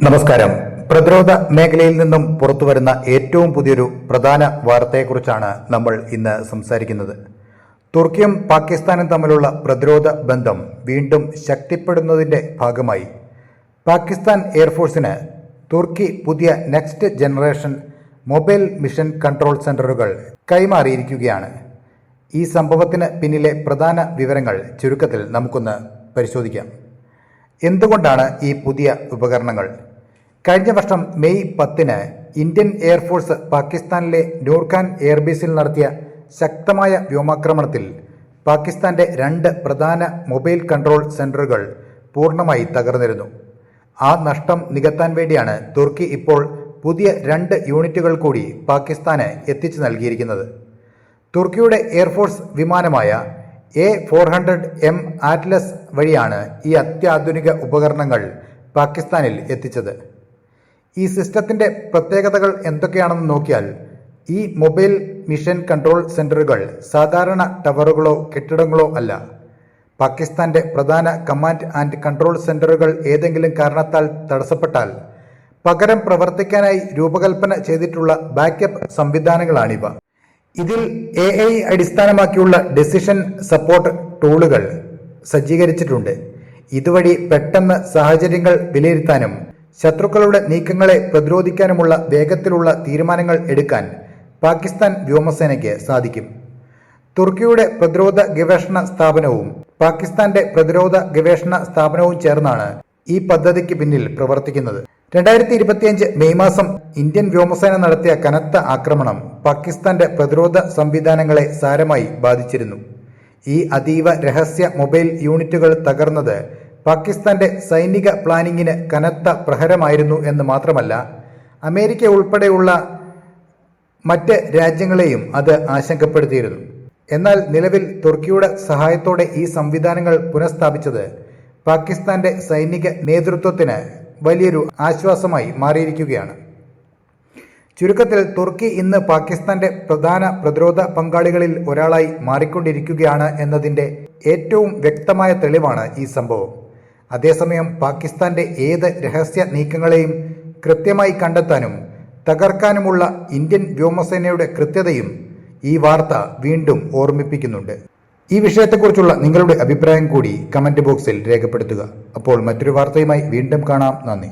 നമസ്കാരം. പ്രതിരോധ മേഖലയിൽ നിന്നും പുറത്തുവരുന്ന ഏറ്റവും പുതിയൊരു പ്രധാന വാർത്തയെക്കുറിച്ചാണ് നമ്മൾ ഇന്ന് സംസാരിക്കുന്നത്. തുർക്കിയും പാകിസ്ഥാനും തമ്മിലുള്ള പ്രതിരോധ ബന്ധം വീണ്ടും ശക്തിപ്പെടുന്നതിന്റെ ഭാഗമായി പാകിസ്ഥാൻ എയർഫോഴ്സിന് തുർക്കി പുതിയ next generation mobile mission control സെന്ററുകൾ കൈമാറിയിരിക്കുകയാണ്. ഈ സംഭവത്തിന് പിന്നിലെ പ്രധാന വിവരങ്ങൾ ചുരുക്കത്തിൽ നമുക്കൊന്ന് പരിശോധിക്കാം. എന്തുകൊണ്ടാണ് ഈ പുതിയ ഉപകരണങ്ങൾ? കഴിഞ്ഞ വർഷം മെയ് 10 ഇന്ത്യൻ എയർഫോഴ്സ് പാകിസ്ഥാനിലെ നൂർഖാൻ എയർബേസിൽ നടത്തിയ ശക്തമായ വ്യോമാക്രമണത്തിൽ പാകിസ്ഥാന്റെ 2 പ്രധാന മൊബൈൽ കൺട്രോൾ സെന്ററുകൾ പൂർണ്ണമായി തകർന്നിരുന്നു. ആ നഷ്ടം നികത്താൻ വേണ്ടിയാണ് തുർക്കി ഇപ്പോൾ പുതിയ 2 യൂണിറ്റുകൾ കൂടി പാകിസ്ഥാന് എത്തിച്ചു നൽകിയിരിക്കുന്നത്. തുർക്കിയുടെ എയർഫോഴ്സ് വിമാനമായ A400M ആറ്റ്ലസ് വഴിയാണ് ഈ അത്യാധുനിക ഉപകരണങ്ങൾ പാകിസ്ഥാനിൽ എത്തിച്ചത്. ഈ സിസ്റ്റത്തിന്റെ പ്രത്യേകതകൾ എന്തൊക്കെയാണെന്ന് നോക്കിയാൽ, ഈ മൊബൈൽ മിഷൻ കൺട്രോൾ സെന്ററുകൾ സാധാരണ ടവറുകളോ കെട്ടിടങ്ങളോ അല്ല. പാകിസ്ഥാന്റെ പ്രധാന കമാൻഡ് ആൻഡ് കൺട്രോൾ സെന്ററുകൾ ഏതെങ്കിലും കാരണത്താൽ തടസ്സപ്പെട്ടാൽ പകരം പ്രവർത്തിക്കാനായി രൂപകൽപ്പന ചെയ്തിട്ടുള്ള ബാക്കപ്പ് സംവിധാനങ്ങളാണിവ. ഇതിൽ AI അടിസ്ഥാനമാക്കിയുള്ള ഡെസിഷൻ സപ്പോർട്ട് ടൂളുകൾ സജ്ജീകരിച്ചിട്ടുണ്ട്. ഇതുവഴി പെട്ടെന്ന് സാഹചര്യങ്ങൾ വിലയിരുത്താനും ശത്രുക്കളുടെ നീക്കങ്ങളെ പ്രതിരോധിക്കാനുമുള്ള വേഗത്തിലുള്ള തീരുമാനങ്ങൾ എടുക്കാൻ പാകിസ്ഥാൻ വ്യോമസേനയ്ക്ക് സാധിക്കും. തുർക്കിയുടെ പ്രതിരോധ ഗവേഷണ സ്ഥാപനവും പാകിസ്ഥാന്റെ പ്രതിരോധ ഗവേഷണ സ്ഥാപനവും ചേർന്നാണ് ഈ പദ്ധതിക്ക് പിന്നിൽ പ്രവർത്തിക്കുന്നത്. 2025 മെയ് മാസം ഇന്ത്യൻ വ്യോമസേന നടത്തിയ കനത്ത ആക്രമണം പാകിസ്ഥാന്റെ പ്രതിരോധ സംവിധാനങ്ങളെ സാരമായി ബാധിച്ചിരുന്നു. ഈ അതീവ രഹസ്യ മൊബൈൽ യൂണിറ്റുകൾ തകർന്നത് പാകിസ്ഥാന്റെ സൈനിക പ്ലാനിങ്ങിന് കനത്ത പ്രഹരമായിരുന്നു എന്ന് മാത്രമല്ല, അമേരിക്ക ഉൾപ്പെടെയുള്ള മറ്റ് രാജ്യങ്ങളെയും അത് ആശങ്കപ്പെടുത്തിയിരുന്നു. എന്നാൽ നിലവിൽ തുർക്കിയുടെ സഹായത്തോടെ ഈ സംവിധാനങ്ങൾ പുനഃസ്ഥാപിച്ചത് പാകിസ്ഥാന്റെ സൈനിക നേതൃത്വത്തിന് വലിയൊരു ആശ്വാസമായി മാറിയിരിക്കുകയാണ്. ചുരുക്കത്തിൽ തുർക്കി ഇന്ന് പാകിസ്ഥാന്റെ പ്രധാന പ്രതിരോധ പങ്കാളികളിൽ ഒരാളായി മാറിക്കൊണ്ടിരിക്കുകയാണ് എന്നതിന്റെ ഏറ്റവും വ്യക്തമായ തെളിവാണ് ഈ സംഭവം. അതേസമയം പാകിസ്ഥാന്റെ ഏത് രഹസ്യ നീക്കങ്ങളെയും കൃത്യമായി കണ്ടെത്താനും തകർക്കാനുമുള്ള ഇന്ത്യൻ വ്യോമസേനയുടെ കൃത്യതയും ഈ വാർത്ത വീണ്ടും ഓർമ്മിപ്പിക്കുന്നുണ്ട്. ഈ വിഷയത്തെക്കുറിച്ചുള്ള നിങ്ങളുടെ അഭിപ്രായം കൂടി കമന്റ് ബോക്സിൽ രേഖപ്പെടുത്തുക. അപ്പോൾ മറ്റൊരു വാർത്തയുമായി വീണ്ടും കാണാം. നന്ദി.